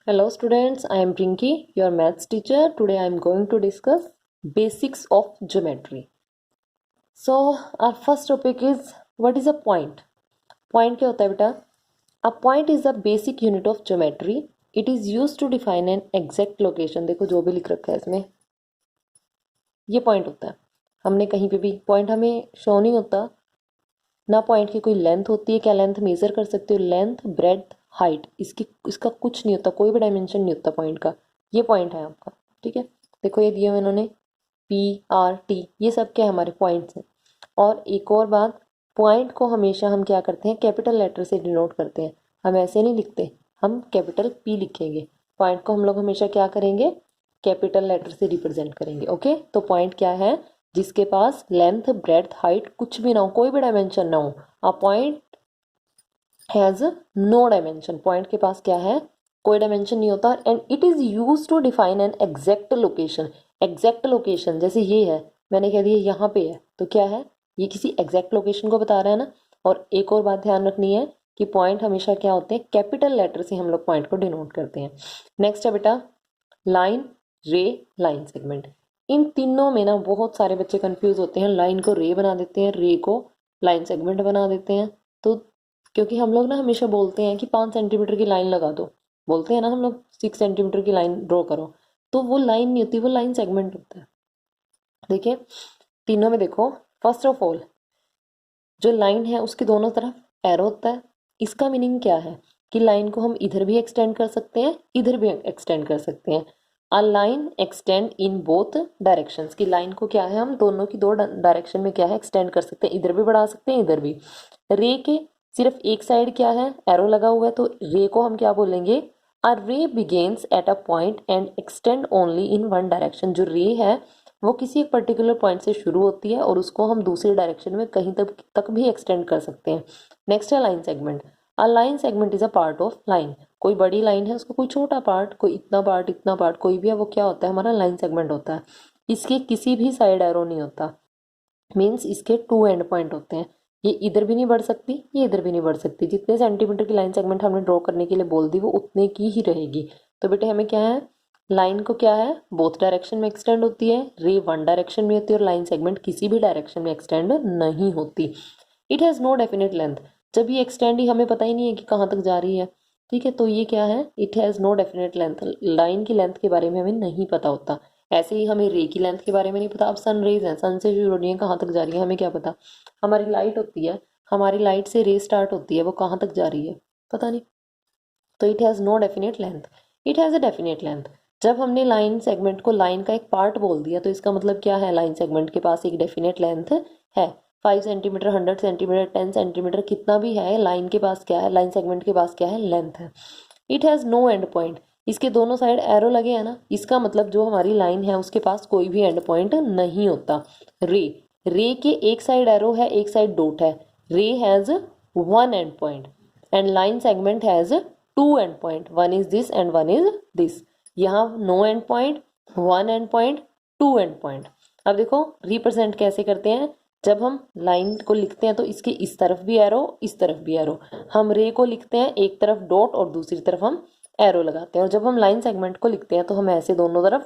Hello students, I am Rinki, your maths teacher. Today I am going to discuss basics of geometry. So our first topic is what is a point? Point क्या होता है बेटा? A point is a basic unit of geometry. It is used to define an exact location. देखो जो भी लिख रखा है इसमें, ये पॉइंट होता है. हमने कहीं पे भी पॉइंट हमें शो नहीं होता ना. पॉइंट की कोई लेंथ होती है, क्या लेंथ मेजर कर सकते हो? लेंथ, ब्रेड्थ, हाइट, इसका कुछ नहीं होता, कोई भी डायमेंशन नहीं होता पॉइंट का. ये पॉइंट है आपका. ठीक है, देखो ये दिया हुआ इन्होंने P, R, T, ये सब क्या हमारे पॉइंट्स हैं. और एक और बात, पॉइंट को हमेशा हम क्या करते हैं, कैपिटल लेटर से डिनोट करते हैं. हम ऐसे नहीं लिखते, हम कैपिटल P लिखेंगे. पॉइंट को हम लोग हमेशा क्या करेंगे, कैपिटल लेटर से रिप्रेजेंट करेंगे. ओके, तो पॉइंट क्या है, जिसके पास लेंथ, ब्रेड्थ, हाइट कुछ भी ना हो, कोई भी डायमेंशन ना हो. A point has no dimension. Point के पास क्या है, कोई डायमेंशन नहीं होता. And it is used to define an exact location. Exact location जैसे ये है, मैंने कह दिया यहाँ पे है, तो क्या है, ये किसी एग्जैक्ट लोकेशन को बता रहा है ना. और एक और बात ध्यान रखनी है कि पॉइंट हमेशा क्या होते हैं, कैपिटल लेटर से हम लोग पॉइंट को डिनोट करते हैं. नेक्स्ट है बेटा लाइन, रे, लाइन सेगमेंट. इन तीनों में ना बहुत सारे बच्चे कंफ्यूज होते हैं. लाइन को रे बना देते हैं, रे को लाइन सेगमेंट बना देते हैं. तो क्योंकि हम लोग ना हमेशा बोलते हैं कि 5 सेंटीमीटर की लाइन लगा दो, बोलते हैं ना हम लोग 6 सेंटीमीटर की लाइन ड्रॉ करो, तो वो लाइन नहीं होती, वो लाइन सेगमेंट होता है. देखिए तीनों में देखो, फर्स्ट ऑफ ऑल जो लाइन है उसके दोनों तरफ एरो होता है. इसका मीनिंग क्या है कि लाइन को हम इधर भी एक्सटेंड कर सकते हैं, इधर भी एक्सटेंड कर सकते हैं. A line extend in both directions. की लाइन को क्या है, हम दोनों की दो डायरेक्शन में क्या है, एक्सटेंड कर सकते हैं. इधर भी बढ़ा सकते हैं, इधर भी. रे के सिर्फ एक साइड क्या है, एरो लगा हुआ है, तो रे को हम क्या बोलेंगे, अ रे begins at a point and extend only in one direction. जो रे है वो किसी एक पर्टिकुलर पॉइंट से शुरू होती है और उसको हम दूसरी डायरेक्शन में कहीं तक भी एक्सटेंड कर सकते हैं. नेक्स्ट है line segment. A line segment is a part of line. कोई बड़ी लाइन है, उसका कोई छोटा पार्ट, कोई इतना पार्ट, इतना पार्ट, कोई भी है, वो क्या होता है, हमारा लाइन सेगमेंट होता है. इसके किसी भी साइड एरो नहीं होता, मीन्स इसके 2 एंड पॉइंट होते हैं. ये इधर भी नहीं बढ़ सकती, ये इधर भी नहीं बढ़ सकती. जितने सेंटीमीटर की लाइन सेगमेंट हमने ड्रॉ करने के लिए बोल दी, वो उतने की ही रहेगी. तो बेटे हमें क्या है, लाइन को क्या है, बोथ डायरेक्शन में एक्सटेंड होती है. रे वन डायरेक्शन में होती है और लाइन सेगमेंट किसी भी डायरेक्शन में एक्सटेंड नहीं होती. It has no definite length. जब ये एक्सटेंड ही हमें पता ही नहीं है कि कहाँ तक जा रही है. ठीक है, तो ये क्या है, it has no definite length. Line की लेंथ के बारे में हमें नहीं पता होता. ऐसे ही हमें रे की लेंथ के बारे में नहीं पता. अब सन रेज है, सन से शुरू हो रही है, कहाँ तक जा रही है हमें क्या पता. हमारी लाइट होती है, हमारी लाइट से रे स्टार्ट होती है, वो कहाँ तक जा रही है पता नहीं. तो it has no definite length. It has a definite length. जब हमने लाइन सेगमेंट को लाइन का एक पार्ट बोल दिया, तो इसका मतलब क्या है, लाइन सेगमेंट के पास एक डेफिनेट लेंथ है. 5 सेंटीमीटर, 100 सेंटीमीटर, 10 सेंटीमीटर, कितना भी है, लाइन के पास क्या है, लाइन सेगमेंट के पास क्या है, लेंथ है. It has no end point. इसके दोनों साइड एरो लगे हैं ना, इसका मतलब जो हमारी लाइन है उसके पास कोई भी एंड पॉइंट नहीं होता. रे, रे के एक साइड एरो है, एक साइड डॉट है. Ray has one end point end line segment has 2 end point. One is this end one is this. यहाँ no end point, one end point, 2 end point. अब देखो रिप्रेजेंट कैसे करते हैं. जब हम लाइन को लिखते हैं तो इसके इस तरफ भी एरो, इस तरफ भी एरो. हम रे को लिखते हैं एक तरफ डॉट और दूसरी तरफ हम एरो लगाते हैं. और जब हम लाइन सेगमेंट को लिखते हैं तो हम ऐसे दोनों तरफ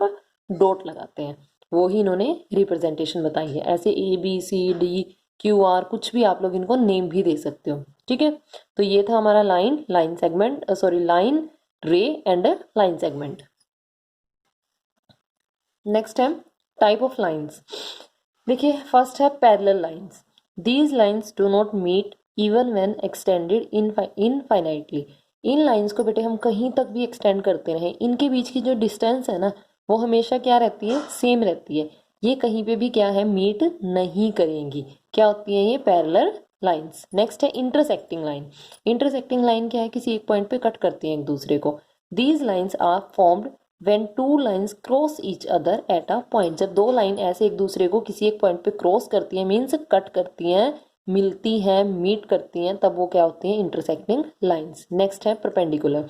डॉट लगाते हैं. वो ही इन्होंने रिप्रेजेंटेशन बताई है. ऐसे ABCDQR कुछ भी आप लोग इनको नेम भी दे सकते हो. ठीक है, तो ये था हमारा line, line segment, sorry line, ray and line segment. Next है टाइप ऑफ लाइंस. देखिए फर्स्ट है parallel lines. These lines do not meet even when extended infinitely. इन लाइंस को बेटे हम कहीं तक भी एक्सटेंड करते रहें, इनके बीच की जो डिस्टेंस है ना, वो हमेशा क्या रहती है, सेम रहती है. ये कहीं पे भी क्या है, मीट नहीं करेंगी. क्या होती है ये, पैरेलल लाइंस. नेक्स्ट है इंटरसेक्टिंग लाइन. इंटरसेक्टिंग लाइन क्या है, किसी एक पॉइंट पे कट करती है एक दूसरे को. These lines are formed when two lines cross each other at a point. जब दो लाइन ऐसे एक दूसरे को किसी एक पॉइंट पे क्रॉस करती है, मीन्स कट करती हैं, मिलती हैं, मीट करती हैं, तब वो क्या होती हैं, इंटरसेक्टिंग लाइंस. नेक्स्ट है परपेंडिकुलर.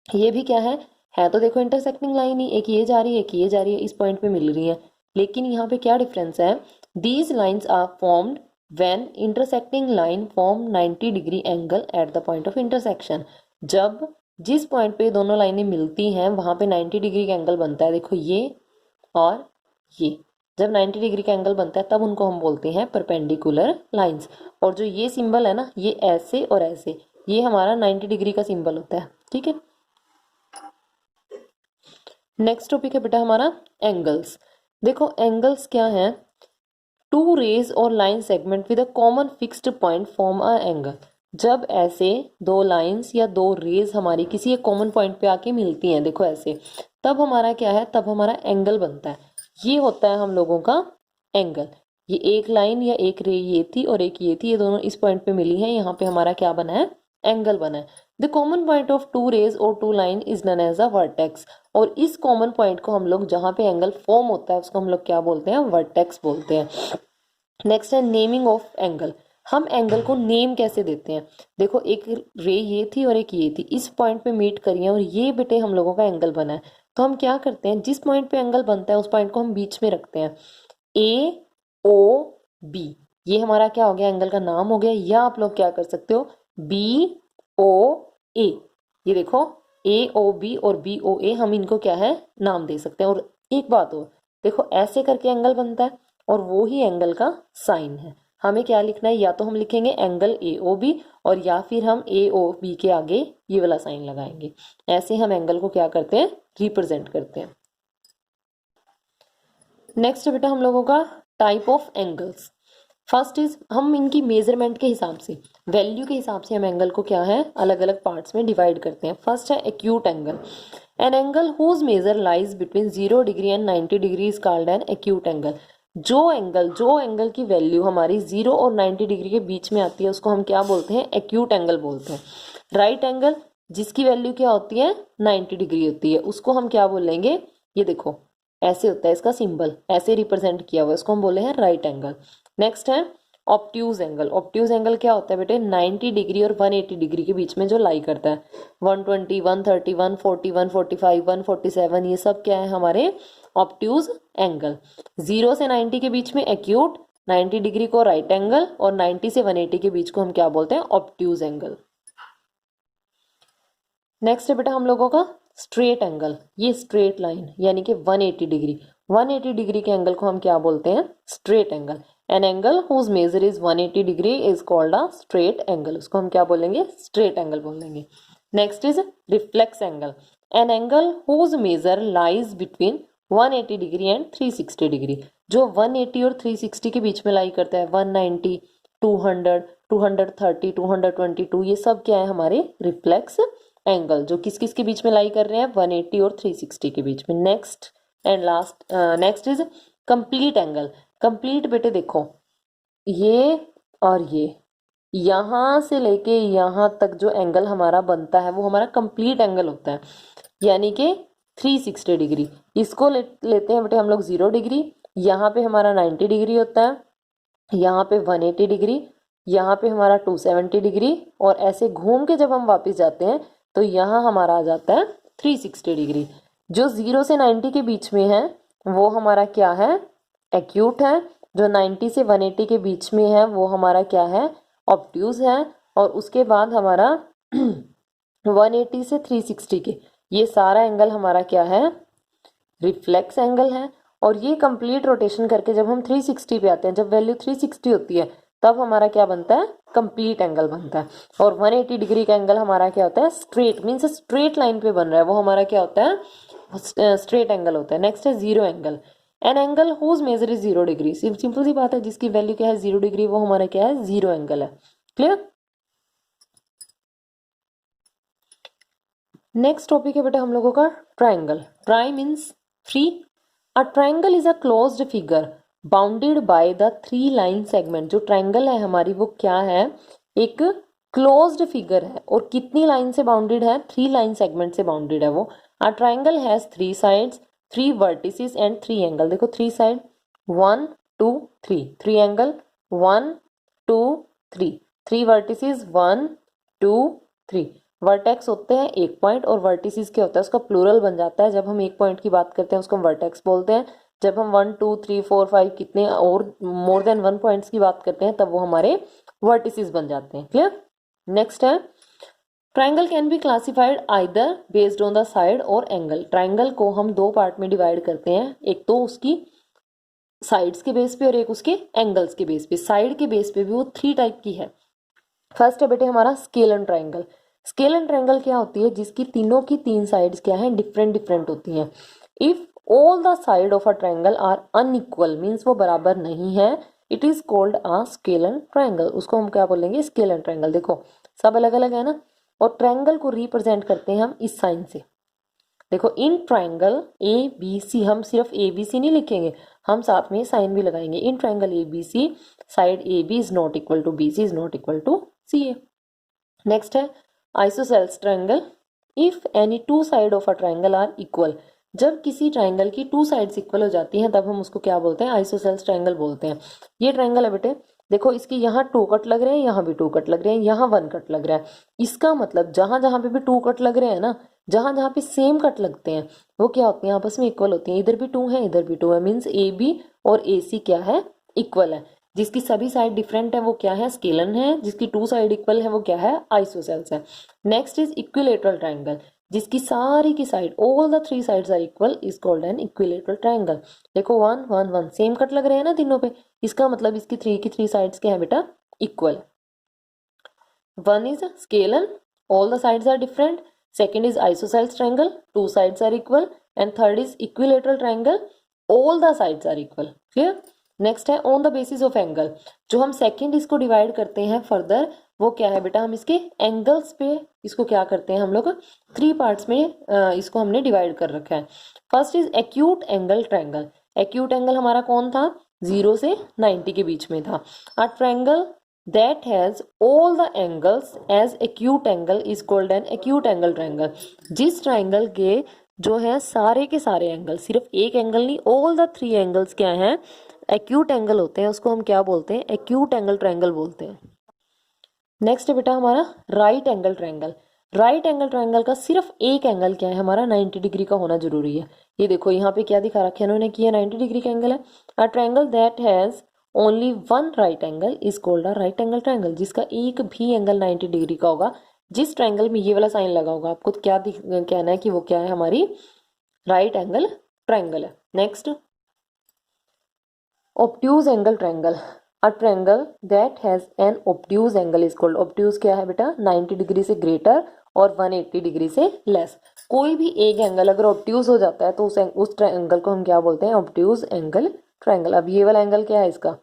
ये भी क्या है तो देखो इंटरसेक्टिंग लाइन ही, एक ये जा रही है, एक ये जा रही है, इस पॉइंट पे मिल रही है. लेकिन यहाँ पे क्या डिफरेंस है, these lines are formed when intersecting line form 90 degree angle at the point of intersection. जब जिस पॉइंट पे दोनों लाइनें मिलती हैं वहां पे 90 डिग्री का एंगल बनता है। देखो ये और ये, जब 90 डिग्री का एंगल बनता है तब उनको हम बोलते हैं परपेंडिकुलर लाइंस। और जो ये सिंबल है ना, ये ऐसे और ऐसे, ये हमारा 90 डिग्री का सिंबल होता है। ठीक है, नेक्स्ट टॉपिक है बेटा हमारा एंगल्स। देखो एंगल्स क्या है, टू रेज और line segment with a common fixed point form a angle. जब ऐसे दो लाइंस या दो रेज हमारी किसी एक कॉमन पॉइंट पे आके मिलती हैं, देखो ऐसे, तब हमारा क्या है, तब हमारा एंगल बनता है। ये होता है हम लोगों का एंगल। ये एक लाइन या एक रे ये थी और एक ये थी, ये दोनों इस पॉइंट पे मिली हैं, यहाँ पे हमारा क्या बना है, एंगल बना है। The common point of two rays और two line is known as a vertex. और इस कॉमन पॉइंट को हम लोग, जहाँ पे एंगल फॉर्म होता है, उसको हम लोग क्या बोलते हैं, वर्टेक्स बोलते हैं। नेक्स्ट है नेमिंग ऑफ एंगल। हम एंगल को नेम कैसे देते हैं। देखो एक रे ये थी और एक ये थी, इस पॉइंट पे मीट करी है और ये बेटे हम लोगों का एंगल बना है। तो हम क्या करते हैं, जिस पॉइंट पे एंगल बनता है उस पॉइंट को हम बीच में रखते हैं, ए ओ बी। ये हमारा क्या हो गया, एंगल का नाम हो गया। या आप लोग क्या कर सकते हो, बी ओ ए। ये देखो ए ओ बी और बी ओ ए, हम इनको क्या है, नाम दे सकते हैं। और एक बात और, देखो ऐसे करके एंगल बनता है और वो ही एंगल का साइन है। हमें क्या लिखना है, या तो हम लिखेंगे एंगल ए ओ बी, और या फिर हम ए ओ बी के आगे ये वाला साइन लगाएंगे। ऐसे हम एंगल को क्या करते हैं, रिप्रेजेंट करते हैं। नेक्स्ट बेटा हम लोगों का type of angles. First is, हम इनकी मेजरमेंट के हिसाब से, वैल्यू के हिसाब से हम एंगल को क्या है, अलग अलग पार्ट्स में डिवाइड करते हैं। फर्स्ट है acute angle. An angle whose measure lies between 0 degree and 90 degree is called an acute angle. जो एंगल की वैल्यू हमारी 0 और 90 डिग्री के बीच में आती है उसको हम क्या बोलते हैं, एक्यूट एंगल बोलते हैं। राइट एंगल जिसकी वैल्यू क्या होती है, 90 डिग्री होती है, उसको हम क्या बोलेंगे, ये देखो ऐसे होता है, इसका सिंबल ऐसे रिप्रेजेंट किया हुआ है, इसको हम बोले हैं राइट एंगल। नेक्स्ट है ऑब्ट्यूज एंगल। ऑब्ट्यूज एंगल क्या होता है बेटे, 90 डिग्री और 180 डिग्री के बीच में जो लाई करता है। 120, 130, 140, 145, 147, ये सब क्या है हमारे ऑब्ट्यूज एंगल। 0 से 90 के बीच में एक्यूट, 90 डिग्री को राइट एंगल, और 90 से 180 के बीच को हम क्या बोलते हैं, ऑब्ट्यूज एंगल। नेक्स्ट है बेटा हम लोगों का स्ट्रेट एंगल। ये स्ट्रेट लाइन यानी कि 180 डिग्री, 180 डिग्री के एंगल को हम क्या बोलते हैं, straight angle. An angle whose measure is 180 degree is called a straight angle, उसको हम क्या बोलेंगे, स्ट्रेट एंगल बोलेंगे। Next is reflex angle. An angle whose measure lies between 180 degree and 360 degree. जो 180 और 360 के बीच में लाई करता है, 190, 200, 230, 222, ये सब क्या है हमारे रिफ्लेक्स एंगल, जो किस किस के बीच में लाई कर रहे हैं, 180 और 360 के बीच में। Next and last, next is complete angle. Complete बेटे देखो, ये और ये, यहां से लेके यहां तक जो एंगल हमारा बनता है वो हमारा कंप्लीट एंगल होता है, यानी कि 360 डिग्री। इसको लेते हैं बेटे हम लोग 0 डिग्री, यहाँ पे हमारा 90 डिग्री होता है, यहाँ पे 180 डिग्री, यहाँ पे हमारा 270 डिग्री, और ऐसे घूम के जब हम वापस जाते हैं तो यहाँ हमारा आ जाता है 360 डिग्री। जो 0 से 90 के बीच में है वो हमारा क्या है, एक्यूट है। जो 90 से 180 के बीच में है वो हमारा क्या है, ऑब्ट्यूज है। और उसके बाद हमारा 180 से 360 के, ये सारा एंगल हमारा क्या है, रिफ्लेक्स एंगल है। और ये कंप्लीट रोटेशन करके जब हम 360 पे आते हैं, जब वैल्यू 360 होती है तब हमारा क्या बनता है, कंप्लीट एंगल बनता है। और 180 डिग्री का एंगल हमारा क्या होता है, स्ट्रेट, मीन्स स्ट्रेट लाइन पे बन रहा है, वो हमारा क्या होता है, स्ट्रेट एंगल होता है। नेक्स्ट है zero angle. An angle whose measure is 0 degree. Simple सी बात है, जिसकी वैल्यू क्या है 0 डिग्री, वो हमारा क्या है, जीरो एंगल है। क्लियर। नेक्स्ट टॉपिक है बेटा हम लोगों का triangle. Try means three. A triangle is a closed figure bounded by the 3 line segment. जो ट्राइंगल है हमारी वो क्या है, एक क्लोज्ड फिगर है, और कितनी लाइन से बाउंडेड है, 3 लाइन सेगमेंट से बाउंडेड है वो। A triangle has 3 sides, 3 vertices and 3 angle. देखो 3 साइड, 1 2 3, 3 एंगल 1 2 3, 3 वर्टिसेस 1 2 3। वर्टेक्स होते हैं एक पॉइंट, और वर्टिसेस क्या होता है, उसका प्लूरल बन जाता है। जब हम एक पॉइंट की बात करते हैं उसको हम वर्टेक्स बोलते हैं। जब हम 1 2 3 4 5 कितने और मोर देन 1 पॉइंट्स की बात करते हैं तब वो हमारे वर्टिसेस बन जाते हैं। क्लियर। नेक्स्ट है triangle can be classified either based on the side और एंगल। ट्राइंगल को हम दो पार्ट में डिवाइड करते हैं, एक तो उसकी साइड्स के बेस पे और एक उसके एंगल्स के बेस पे। साइड के बेस पे भी वो 3 टाइप की है। फर्स्ट है बेटे हमारा स्केलन ट्राइंगल। स्केलन ट्राइंगल क्या होती है, जिसकी तीनों की 3 साइड्स क्या है, डिफरेंट डिफरेंट होती हैं। If all the side of a triangle are unequal, means वो बराबर नहीं है, it is called a scalene triangle. उसको हम क्या बोलेंगे, स्केलन ट्राइंगल। देखो सब अलग अलग है ना, और ट्राइंगल को रिप्रेजेंट करते हैं हम इस साइन से। देखो इन ट्राइंगल ए बी सी, हम सिर्फ ए बी सी नहीं लिखेंगे, हम साथ में साइन भी लगाएंगे। In triangle A B C, side A B is not equal to B C is not equal to C A. Next है isosceles triangle. If any 2 side of a triangle are equal, जब किसी triangle की 2 sides equal हो जाती हैं तब हम उसको क्या बोलते हैं, आइसोसेल्स ट्राइंगल बोलते हैं। ये ट्राइंगल है बेटे, देखो इसकी यहाँ 2 कट लग रहे हैं, यहाँ भी 2 कट लग रहे हैं, यहाँ 1 कट लग रहा है। इसका मतलब जहां जहां पे भी 2 कट लग रहे हैं ना, जहां जहां पे सेम कट लगते हैं वो क्या होती हैं, आपस में इक्वल होती हैं। इधर भी 2 है, इधर भी 2 है, मीन्स ए बी और ए सी क्या है, इक्वल है। जिसकी सभी साइड डिफरेंट है वो क्या है, स्केलन है। जिसकी 2 साइड इक्वल है वो क्या है, आइसोसेल्स है। नेक्स्ट इज इक्विलेटरल ट्राइंगल, जिसकी सारी की side all the 3 sides are equal is called an equilateral triangle. देखो 1 1 1 सेम कट लग रहे हैं ना तीनों पे, इसका मतलब इसकी 3 की 3 साइड्स क्या है बेटा, equal. 1 is scalar, all the sides are different. Second is isosceles triangle, 2 sides are equal. And third is equilateral triangle, all the sides are equal. Clear? Next है on the basis of angle. जो हम second इसको divide करते हैं further, वो क्या है बेटा, हम इसके एंगल्स पे इसको क्या करते हैं, हम लोग 3 पार्ट्स में इसको हमने डिवाइड कर रखा है। First is acute angle triangle. Acute angle हमारा कौन था, 0 से 90 के बीच में था। A triangle that has all the angles as acute angle is called an acute angle triangle। जिस ट्राइंगल के जो है सारे के सारे एंगल, सिर्फ एक एंगल नहीं, ऑल द 3 एंगल्स क्या हैं, एक्यूट एंगल होते हैं, उसको हम क्या बोलते हैं, एक्यूट एंगल ट्राइंगल बोलते हैं। नेक्स्ट है बेटा हमारा right angle triangle. Right angle triangle का सिर्फ एक एंगल क्या है हमारा, 90 डिग्री का होना जरूरी है। ये देखो यहाँ पे क्या दिखा रखा है इन्होंने, किया 90 डिग्री का एंगल है। A triangle that has only 1 right angle is called a right angle triangle. जिसका एक भी एंगल 90 डिग्री का होगा, जिस ट्राइंगल में ये वाला साइन लगा होगा, आपको क्या कहना है कि वो क्या है, हमारी राइट एंगल ट्राइंगल है। Next obtuse angle triangle. A triangle that has an obtuse angle is called, obtuse क्या है बेटा, 90 डिग्री से ग्रेटर और 180 डिग्री से लेस। कोई भी एक एंगल अगर ऑब्ट्यूज हो जाता है तो उस ट्राइंगल को हम क्या बोलते हैं, ऑब्ट्यूज एंगल ट्राइंगल। अब ये वाला एंगल क्या है, इसका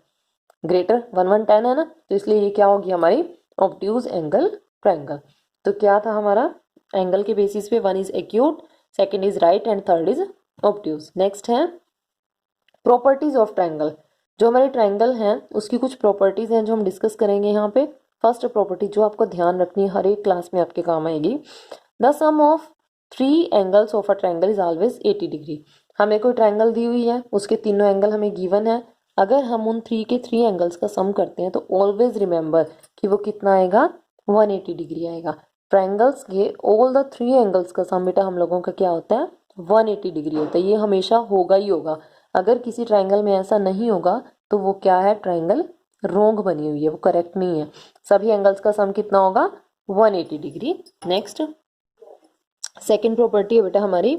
ग्रेटर 1 1 10 है ना, तो इसलिए ये क्या होगी हमारी ऑब्ट्यूज एंगल ट्राइंगल। तो क्या था हमारा, एंगल के बेसिस पे 1 is acute, second is right and third is obtuse. Next है प्रॉपर्टीज ऑफ ट्राइंगल। जो हमारे ट्राइंगल हैं उसकी कुछ प्रॉपर्टीज हैं जो हम डिस्कस करेंगे यहाँ पे। फर्स्ट प्रॉपर्टी जो आपको ध्यान रखनी है, हर एक क्लास में आपके काम आएगी, the sum of 3 angles of a triangle is always 80 degree. हमें कोई ट्राइंगल दी हुई है, उसके तीनों एंगल हमें गिवन है, अगर हम उन 3 के 3 एंगल्स का सम करते हैं तो ऑलवेज रिमेंबर कि वो कितना आएगा, 180 डिग्री आएगा। ट्राइंगल्स के ऑल द 3 एंगल्स का सम बेटा हम लोगों का क्या होता है, 180 डिग्री होता है। ये हमेशा होगा ही होगा। अगर किसी ट्राइंगल में ऐसा नहीं होगा तो वो क्या है, ट्राइंगल रोंग बनी हुई है, वो करेक्ट नहीं है। सभी एंगल्स का सम कितना होगा, 180 डिग्री। नेक्स्ट सेकेंड प्रॉपर्टी है बेटा हमारी,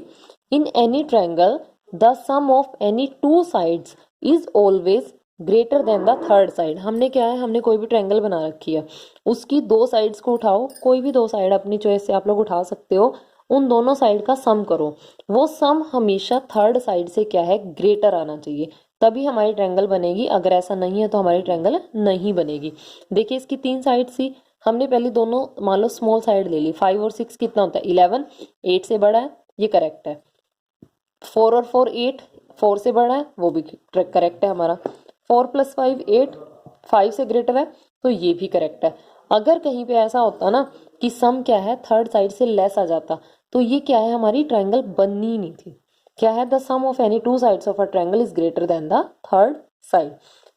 in any triangle the sum of any 2 sides is always greater than the third side. हमने क्या है, हमने कोई भी ट्राइंगल बना रखी है, उसकी 2 साइड्स को उठाओ, कोई भी 2 साइड अपनी चॉइस से आप लोग उठा सकते हो, उन दोनों साइड का सम करो, वो सम हमेशा थर्ड साइड से क्या है, ग्रेटर आना चाहिए, तभी हमारी ट्रायंगल बनेगी। अगर ऐसा नहीं है तो हमारी ट्रायंगल नहीं बनेगी। देखिए इसकी 3 साइड थी, हमने पहले दोनों मान लो स्मॉल साइड ले ली। 5 और 6 कितना होता है, 11, 8 से बड़ा है, ये करेक्ट है। 4 और 4 8, 4 से बड़ा है, वो भी करेक्ट है हमारा। 4 + 5 8, 5 से ग्रेटर है, तो ये भी करेक्ट है। अगर कहीं पे ऐसा होता ना कि सम क्या है थर्ड साइड से लेस आ जाता, तो ये क्या है, हमारी ट्रायंगल बननी ही नहीं थी। क्या है, the sum of any 2 sides of a triangle is greater than the third side.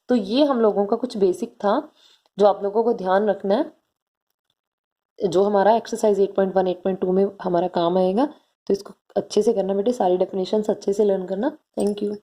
तो ये हम लोगों का कुछ बेसिक था जो आप लोगों को ध्यान रखना है, जो हमारा एक्सरसाइज 8.1 8.2 में हमारा काम आएगा। तो इसको अच्छे से करना बेटे, सारी डेफिनेशंस अच्छे से लर्न करना। Thank you.